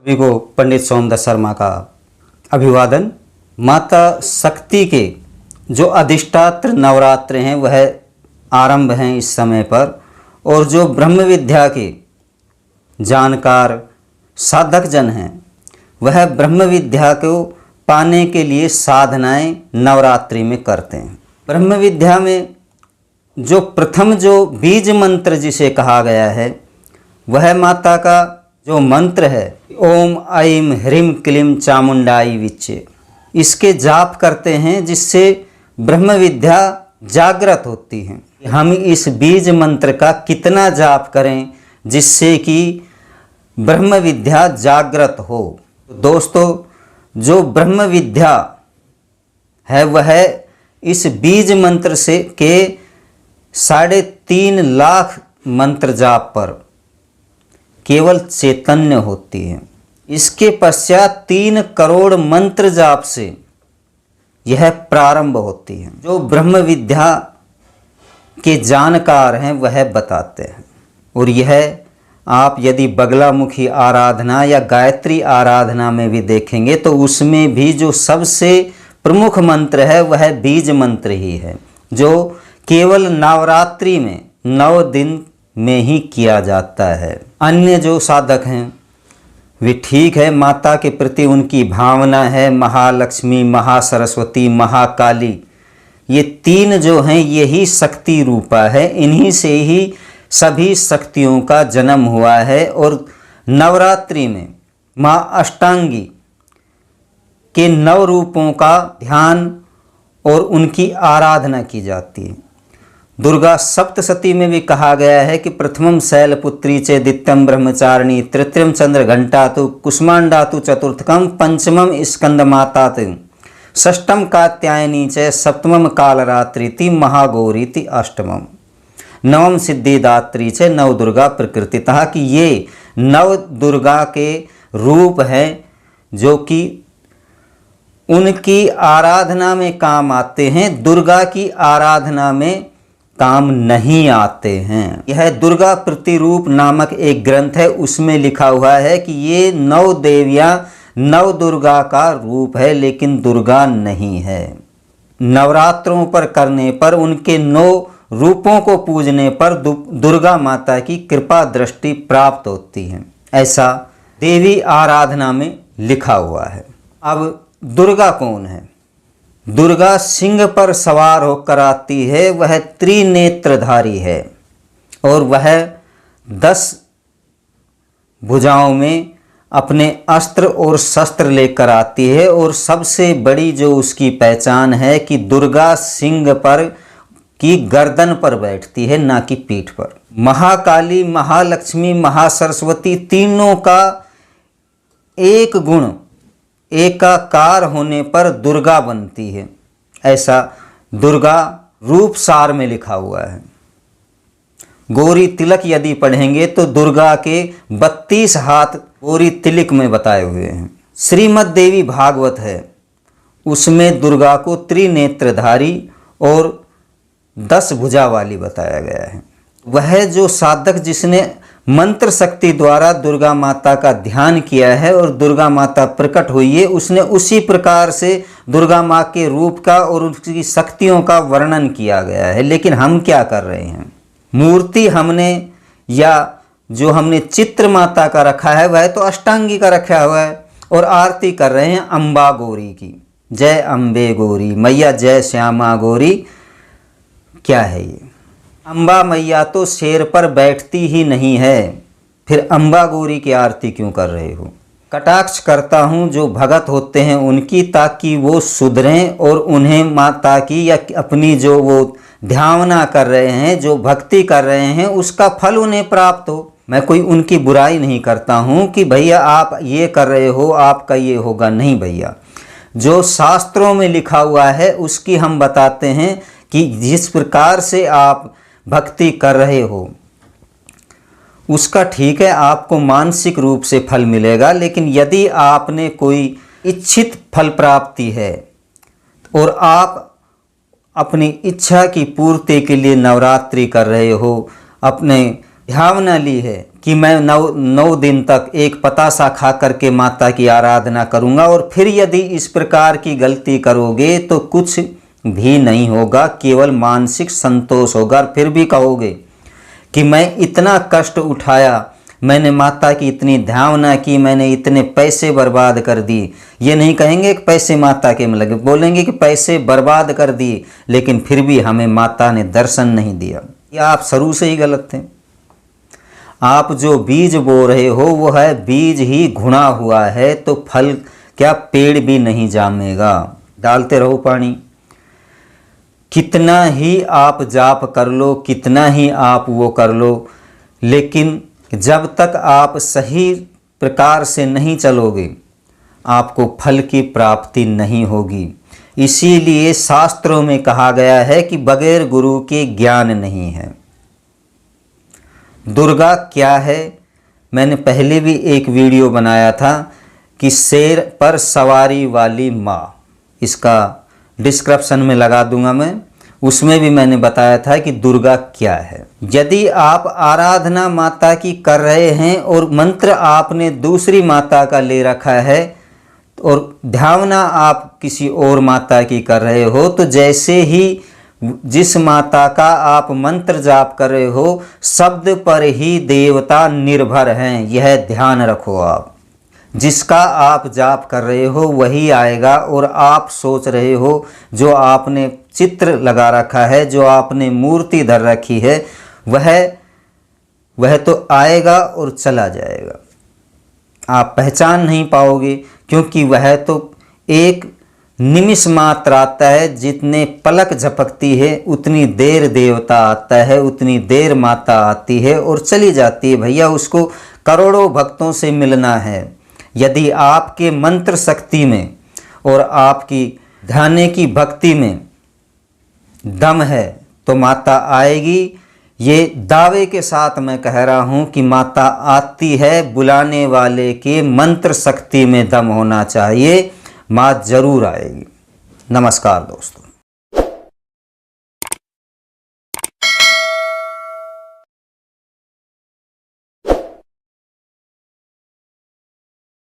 सभी को पंडित सोमदत्त शर्मा का अभिवादन। माता शक्ति के जो अधिष्ठात्र नवरात्र हैं वह आरंभ हैं इस समय पर, और जो ब्रह्म विद्या के जानकार साधक जन हैं वह ब्रह्म विद्या को पाने के लिए साधनाएं नवरात्रि में करते हैं। ब्रह्म विद्या में जो प्रथम जो बीज मंत्र जिसे कहा गया है वह माता का जो मंत्र है ओम ऐं ह्रीं क्लीं चामुंडाई विच्चे, इसके जाप करते हैं जिससे ब्रह्म विद्या जागृत होती है। हम इस बीज मंत्र का कितना जाप करें जिससे कि ब्रह्म विद्या जागृत हो। दोस्तों, जो ब्रह्म विद्या है वह इस बीज मंत्र से के 3.5 लाख मंत्र जाप पर केवल चैतन्य होती है। इसके पश्चात 3 करोड़ मंत्र जाप से यह प्रारंभ होती है। जो ब्रह्म विद्या के जानकार हैं वह बताते हैं। और यह आप यदि बगलामुखी आराधना या गायत्री आराधना में भी देखेंगे तो उसमें भी जो सबसे प्रमुख मंत्र है वह बीज मंत्र ही है, जो केवल नवरात्रि में 9 दिन में ही किया जाता है। अन्य जो साधक हैं वे ठीक है, माता के प्रति उनकी भावना है, महालक्ष्मी, महासरस्वती, महाकाली, ये 3 जो हैं यही शक्ति रूपा है, इन्हीं से ही सभी शक्तियों का जन्म हुआ है। और नवरात्रि में माँ अष्टांगी के 9 रूपों का ध्यान और उनकी आराधना की जाती है। दुर्गा सप्तशती में भी कहा गया है कि प्रथमम शैलपुत्री च, द्वितीयम ब्रह्मचारिणी, तृतीयम चंद्रघंटातु, कुष्मांडातु चतुर्थकम, पंचमम स्कंदमातात, षष्ठम कात्यायनी च, सप्तमम कालरात्रिति, महागौरीति अष्टमम, नवम सिद्धिदात्री च, नव दुर्गा प्रकृतितः, कि ये 9 दुर्गा के रूप हैं जो कि उनकी आराधना में काम आते हैं, दुर्गा की आराधना में काम नहीं आते हैं। यह दुर्गा प्रतिरूप नामक एक ग्रंथ है, उसमें लिखा हुआ है कि ये 9 देवियां 9 दुर्गा का रूप है, लेकिन दुर्गा नहीं है। नवरात्रों पर करने पर उनके 9 रूपों को पूजने पर दुर्गा माता की कृपा दृष्टि प्राप्त होती है, ऐसा देवी आराधना में लिखा हुआ है। अब दुर्गा कौन है? दुर्गा सिंह पर सवार होकर आती है, वह त्रिनेत्रधारी है और वह 10 भुजाओं में अपने अस्त्र और शस्त्र लेकर आती है। और सबसे बड़ी जो उसकी पहचान है कि दुर्गा सिंह पर की गर्दन पर बैठती है, ना कि पीठ पर। महाकाली, महालक्ष्मी, महासरस्वती तीनों का एक गुण एकाकार होने पर दुर्गा बनती है, ऐसा दुर्गा रूप सार में लिखा हुआ है। गौरी तिलक यदि पढ़ेंगे तो दुर्गा के 32 हाथ गौरी तिलक में बताए हुए हैं। श्रीमद् देवी भागवत है, उसमें दुर्गा को त्रिनेत्रधारी और 10 भुजा वाली बताया गया है। वह जो साधक जिसने मंत्र शक्ति द्वारा दुर्गा माता का ध्यान किया है और दुर्गा माता प्रकट हुई है, उसने उसी प्रकार से दुर्गा माँ के रूप का और उसकी शक्तियों का वर्णन किया गया है। लेकिन हम क्या कर रहे हैं, मूर्ति हमने या जो हमने चित्र माता का रखा है वह तो अष्टांगी का रखा हुआ है और आरती कर रहे हैं अम्बा गौरी की। जय अम्बे गौरी मैया, जय श्यामा गौरी। क्या है ये? अम्बा मैया तो शेर पर बैठती ही नहीं है, फिर अम्बा गौरी की आरती क्यों कर रहे हो? कटाक्ष करता हूँ जो भगत होते हैं उनकी, ताकि वो सुधरें और उन्हें माता की या अपनी जो वो ध्यावना कर रहे हैं, जो भक्ति कर रहे हैं, उसका फल उन्हें प्राप्त हो। मैं कोई उनकी बुराई नहीं करता हूँ कि भैया आप ये कर रहे हो, आपका ये होगा, नहीं भैया। जो शास्त्रों में लिखा हुआ है उसकी हम बताते हैं कि जिस प्रकार से आप भक्ति कर रहे हो उसका ठीक है, आपको मानसिक रूप से फल मिलेगा। लेकिन यदि आपने कोई इच्छित फल प्राप्ति है और आप अपनी इच्छा की पूर्ति के लिए नवरात्रि कर रहे हो, अपने भावना ली है, कि मैं 9 दिन तक एक पतासा खा करके माता की आराधना करूँगा और फिर यदि इस प्रकार की गलती करोगे तो कुछ भी नहीं होगा, केवल मानसिक संतोष होगा। और फिर भी कहोगे कि मैं इतना कष्ट उठाया, मैंने माता की इतनी ध्यान की, मैंने इतने पैसे बर्बाद कर दिए। ये नहीं कहेंगे कि पैसे माता के में लगे, बोलेंगे कि पैसे बर्बाद कर दिए लेकिन फिर भी हमें माता ने दर्शन नहीं दिया। या आप शुरू से ही गलत थे। आप जो बीज बो रहे हो वो है बीज ही घुना हुआ है, तो फल क्या पेड़ भी नहीं जामेगा। डालते रहो पानी। कितना ही आप जाप कर लो, कितना ही आप वो कर लो, लेकिन जब तक आप सही प्रकार से नहीं चलोगे आपको फल की प्राप्ति नहीं होगी। इसीलिए शास्त्रों में कहा गया है कि बगैर गुरु के ज्ञान नहीं है। दुर्गा क्या है, मैंने पहले भी एक वीडियो बनाया था कि शेर पर सवारी वाली माँ, इसका डिस्क्रिप्शन में लगा दूंगा मैं। उसमें भी मैंने बताया था कि दुर्गा क्या है। यदि आप आराधना माता की कर रहे हैं और मंत्र आपने दूसरी माता का ले रखा है और ध्यावना आप किसी और माता की कर रहे हो, तो जैसे ही जिस माता का आप मंत्र जाप कर रहे हो शब्द पर ही देवता निर्भर हैं, यह ध्यान रखो। आप जिसका आप जाप कर रहे हो वही आएगा। और आप सोच रहे हो जो आपने चित्र लगा रखा है, जो आपने मूर्ति धर रखी है, वह तो आएगा और चला जाएगा। आप पहचान नहीं पाओगे, क्योंकि वह तो एक निमिष मात्र आता है। जितने पलक झपकती है उतनी देर देवता आता है, उतनी देर माता आती है और चली जाती है। भैया उसको करोड़ों भक्तों से मिलना है। यदि आपके मंत्र शक्ति में और आपकी ध्यान की भक्ति में दम है तो माता आएगी। ये दावे के साथ मैं कह रहा हूँ कि माता आती है, बुलाने वाले के मंत्र शक्ति में दम होना चाहिए, माँ जरूर आएगी। नमस्कार दोस्तों।